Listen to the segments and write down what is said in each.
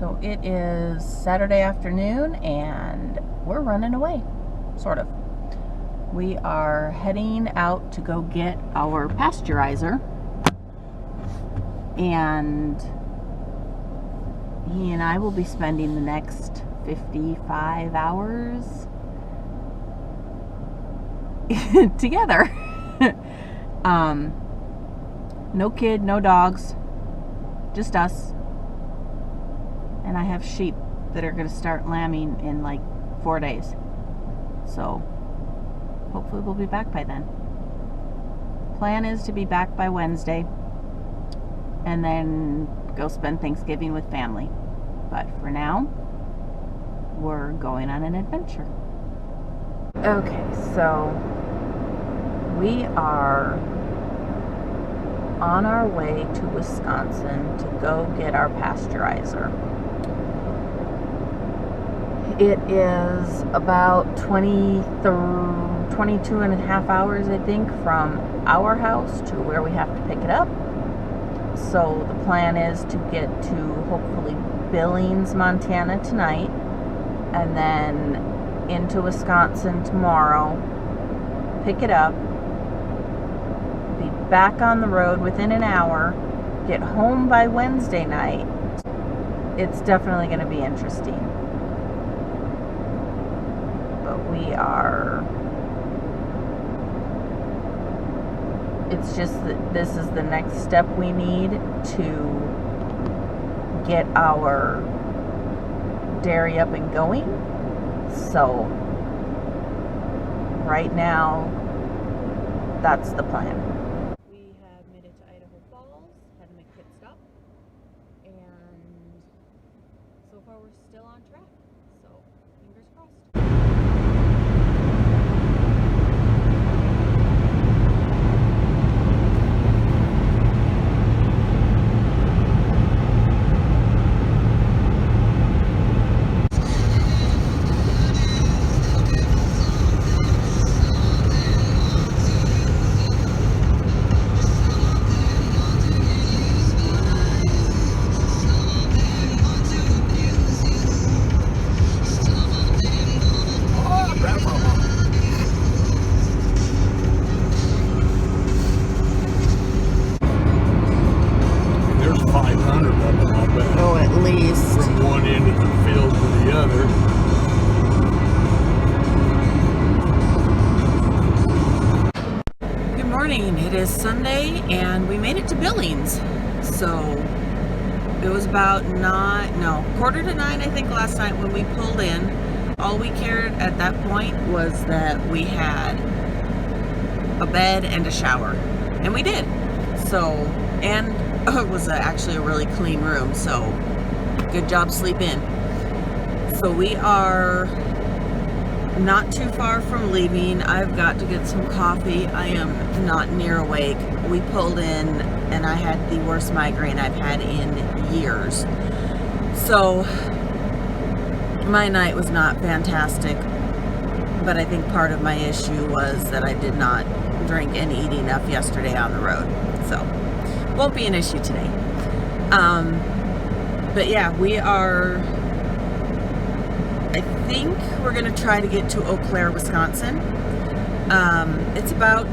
So it is Saturday afternoon and we're running away, sort of. We are heading out to go get our pasteurizer, and he and I will be spending the next 55 hours together. No kid, no dogs, just us. And I have sheep that are going to start lambing in like 4 days. So hopefully we'll be back by then. Plan is to be back by Wednesday and then go spend Thanksgiving with family. But for now, we're going on an adventure. Okay, so we are on our way to Wisconsin to go get our pasteurizer. It is about 22 and a half hours, I think, from our house to where we have to pick it up. So the plan is to get to hopefully Billings, Montana tonight, and then into Wisconsin tomorrow, pick it up, be back on the road within an hour, get home by Wednesday night. It's definitely going to be interesting. It's just that this is the next step we need to get our dairy up and going. So right now, that's the plan. We have made it to Idaho Falls, had to make a pit stop, and so far we're still on track. So fingers crossed. Oh, at least. From one end of the field to the other. Good morning. It is Sunday and we made it to Billings. So it was about 8:45, I think, last night when we pulled in. All we cared at that point was that we had a bed and a shower. And we did. So, and it was actually a really clean room, so good job sleep in. So we are not too far from leaving. I've got to get some coffee. I am not near awake. We pulled in and I had the worst migraine I've had in years. So my night was not fantastic, but I think part of my issue was that I did not drink and eat enough yesterday on the road. So won't be an issue today. But yeah, we are, I think we're going to try to get to Eau Claire, Wisconsin. It's about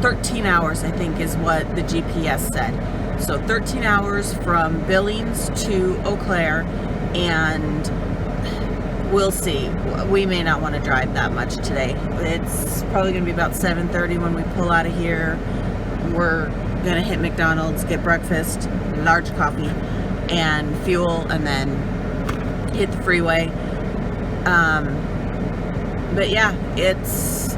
13 hours, I think, is what the GPS said. So 13 hours from Billings to Eau Claire, and we'll see. We may not want to drive that much today. It's probably going to be about 7:30 when we pull out of here. We're gonna hit McDonald's, get breakfast, large coffee, and fuel, and then hit the freeway. But yeah, it's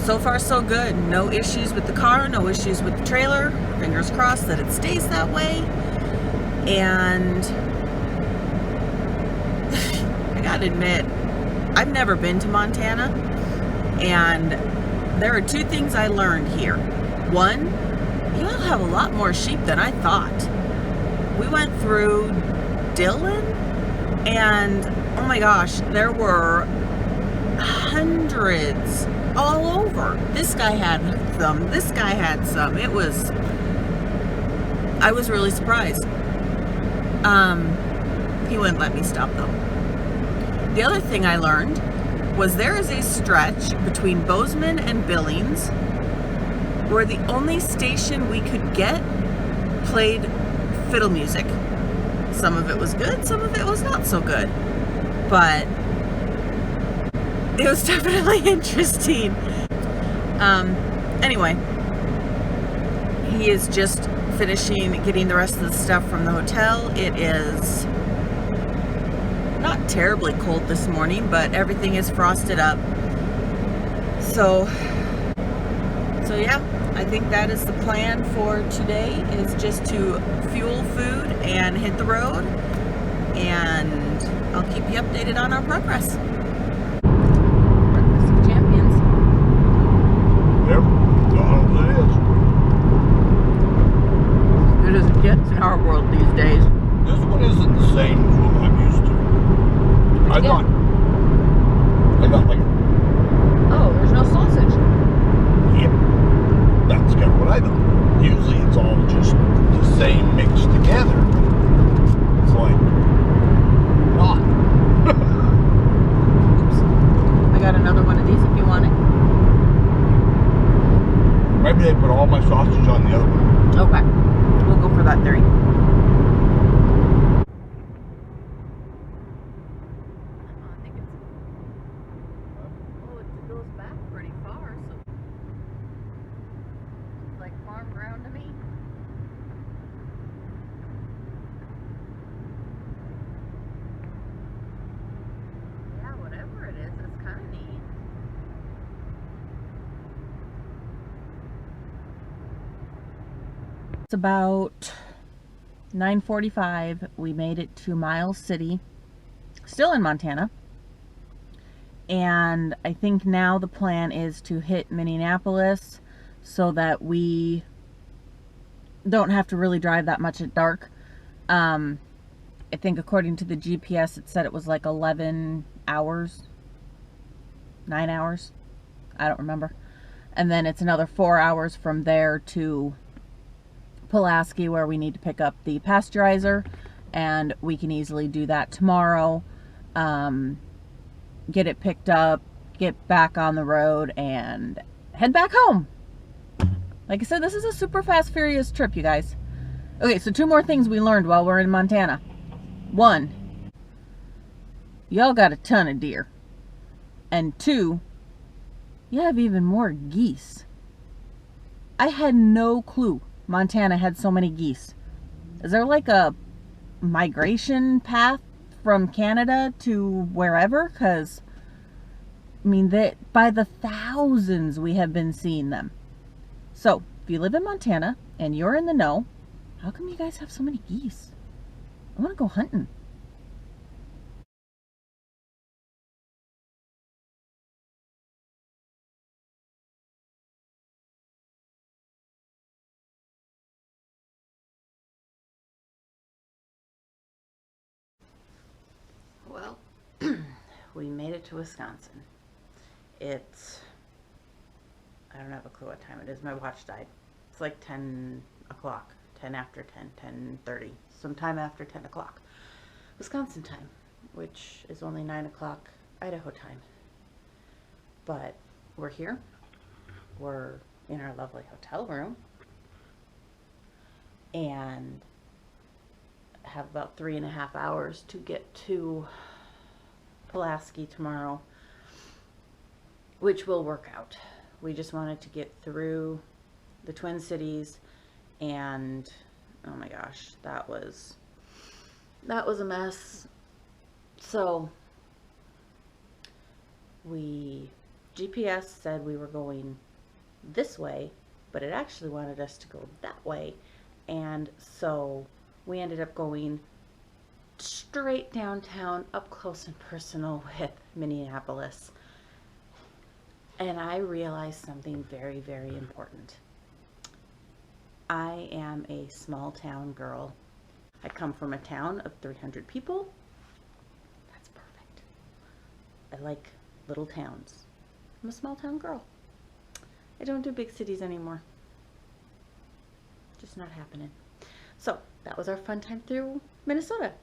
so far so good. No issues with the car, no issues with the trailer. Fingers crossed that it stays that way. And I gotta admit, I've never been to Montana, and there are two things I learned here. One, you all have a lot more sheep than I thought. We went through Dillon, and oh my gosh, there were hundreds all over. This guy had some, this guy had some. I was really surprised. He wouldn't let me stop though. The other thing I learned was there is a stretch between Bozeman and Billings where the only station we could get played fiddle music. Some of it was good, some of it was not so good. But it was definitely interesting. Anyway, he is just finishing getting the rest of the stuff from the hotel. It is not terribly cold this morning, but everything is frosted up. So yeah, I think that is the plan for today, is just to fuel food and hit the road, and I'll keep you updated on our progress. Breakfast of Champions. Yep, Donald it is. As good as it gets in our world these days. This one isn't the same as what I'm used to. I got like Oh, there's no sausage. yep. That's kind of what I thought. Usually it's all just the same mixed together. It's like not. Oops. I got another one of these if you want it. Maybe they put all my sausage on the other one. Okay. We'll go for that theory. It's about 9:45. We made it to Miles City, still in Montana. And I think now the plan is to hit Minneapolis so that we don't have to really drive that much at dark. I think according to the GPS it said it was like 11 hours, 9 hours, I don't remember. And then it's another 4 hours from there to Pulaski, where we need to pick up the pasteurizer, and we can easily do that tomorrow. Get it picked up, get back on the road, and head back home. Like I said, this is a super fast, furious trip, you guys. Okay, so 2 more things we learned while we're in Montana. 1, y'all got a ton of deer. And 2, you have even more geese. I had no clue Montana had so many geese. Is there like a migration path from Canada to wherever? Because, I mean, by the thousands we have been seeing them. So, if you live in Montana and you're in the know, how come you guys have so many geese? I want to go hunting. Well, we made it to Wisconsin. It's, I don't have a clue what time it is. My watch died. It's like 10 o'clock, 10 after 10, 10:30, sometime after 10 o'clock. Wisconsin time, which is only 9 o'clock Idaho time. But we're here. We're in our lovely hotel room. And have about 3.5 hours to get to Pulaski tomorrow, which will work out. We just wanted to get through the Twin Cities, and oh my gosh, that was a mess. So GPS said we were going this way, but it actually wanted us to go that way, and so we ended up going straight downtown, up close and personal with Minneapolis. And I realized something very, very important. I am a small town girl. I come from a town of 300 people. That's perfect. I like little towns. I'm a small town girl. I don't do big cities anymore. Just not happening. So that was our fun time through Minnesota.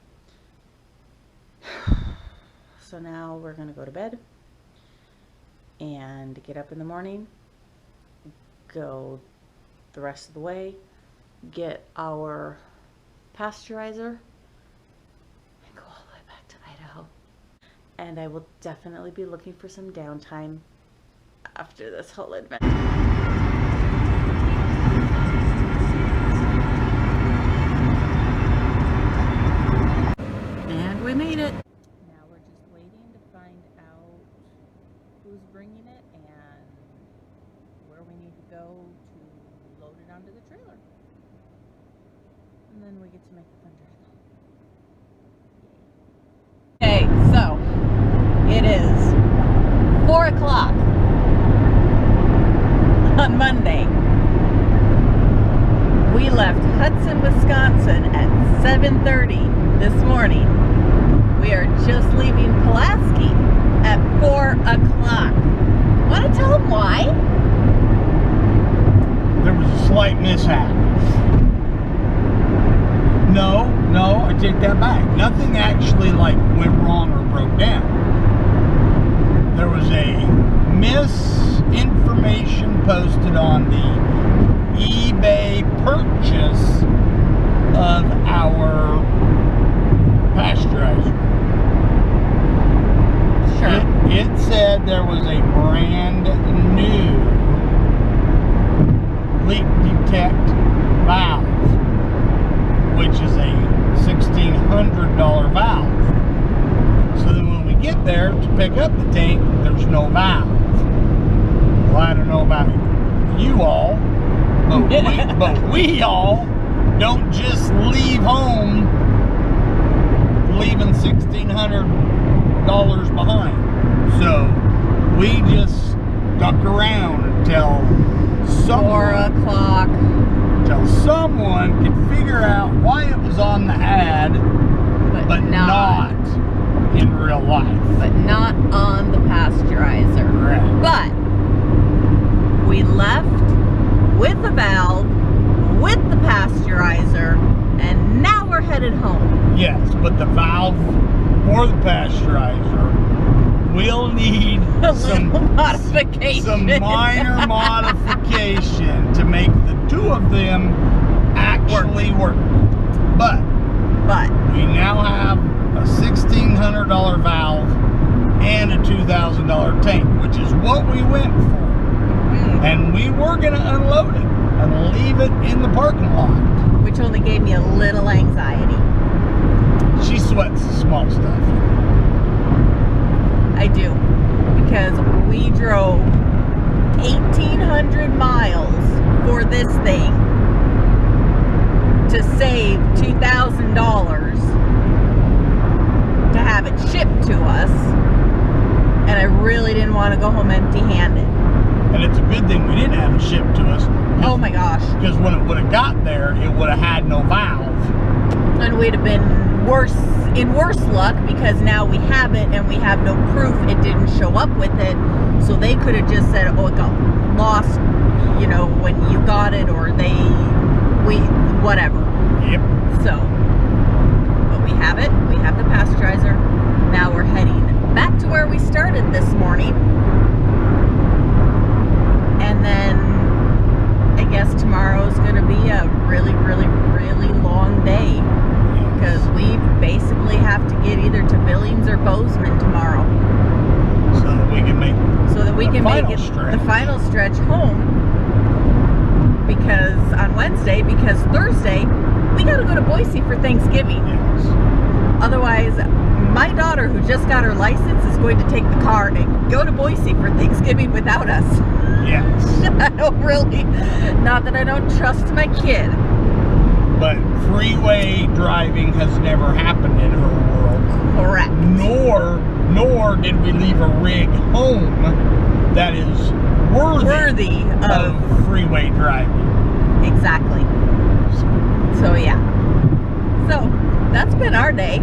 So now we're gonna go to bed and get up in the morning, go the rest of the way, get our pasteurizer, and go all the way back to Idaho. And I will definitely be looking for some downtime after this whole adventure. And we made it. Now we're just waiting to find out who's bringing it and where we need to go to load it onto the trailer. And then we get to make the fun drive. Okay, so it is 4 o'clock on Monday. We left Hudson, Wisconsin at 7:30 this morning. We are just leaving Pulaski at 4 o'clock. Want to tell them why? There was a slight mishap. No, I take that back. Nothing actually like went wrong or broke down. There was a misinformation posted on the eBay purchase of our pasteurizer. Sure. It said there was a brand new leak detect valve, which is a $1,600 valve. So then when we get there to pick up the tank, there's no valve. Well, I don't know about you all, but we all don't just leave home leaving $1,600 behind. So we just stuck around until 4 o'clock. Until someone could figure out why it was on the ad, but not in real life. But not on the pasteurizer. Correct. But we left with the valve, with the pasteurizer, and now we're headed home. Yes, but the valve or the pasteurizer will need some modification. Some minor modification to make the two of them actually work. But we now have a $1,600 valve and a $2,000 tank, which is what we went for. And we were going to unload it and leave it in the parking lot. Which only gave me a little anxiety. She sweats the small stuff. I do. Because we drove 1,800 miles for this thing to save $2,000 to have it shipped to us. And I really didn't want to go home empty-handed. And it's a good thing we didn't have it shipped to us. Oh my gosh. Because when it would have got there, it would have had no valve. And we'd have been in worse luck, because now we have it and we have no proof it didn't show up with it. So they could have just said, oh, it got lost, you know, when you got it, or whatever. Yep. So, but we have it. We have the pasteurizer. Now we're heading back to where we started this morning. And then I guess tomorrow's going to be a really, really, really long day. Because we basically have to get either to Billings or Bozeman tomorrow. So that we can make the final stretch home. Because on Wednesday, because Thursday, we got to go to Boise for Thanksgiving. Yes. Otherwise, my daughter, who just got her license, is going to take the car and go to Boise for Thanksgiving without us. Yes. I don't really, not that I don't trust my kid. But freeway driving has never happened in her world. Correct. Nor did we leave a rig home that is worthy of freeway driving. Exactly. So yeah. So that's been our day.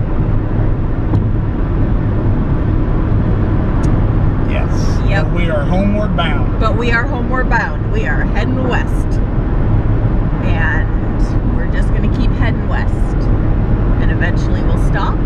Yes. Yep. But we are homeward bound. We are heading west. And we're just going to keep heading west. And eventually we'll stop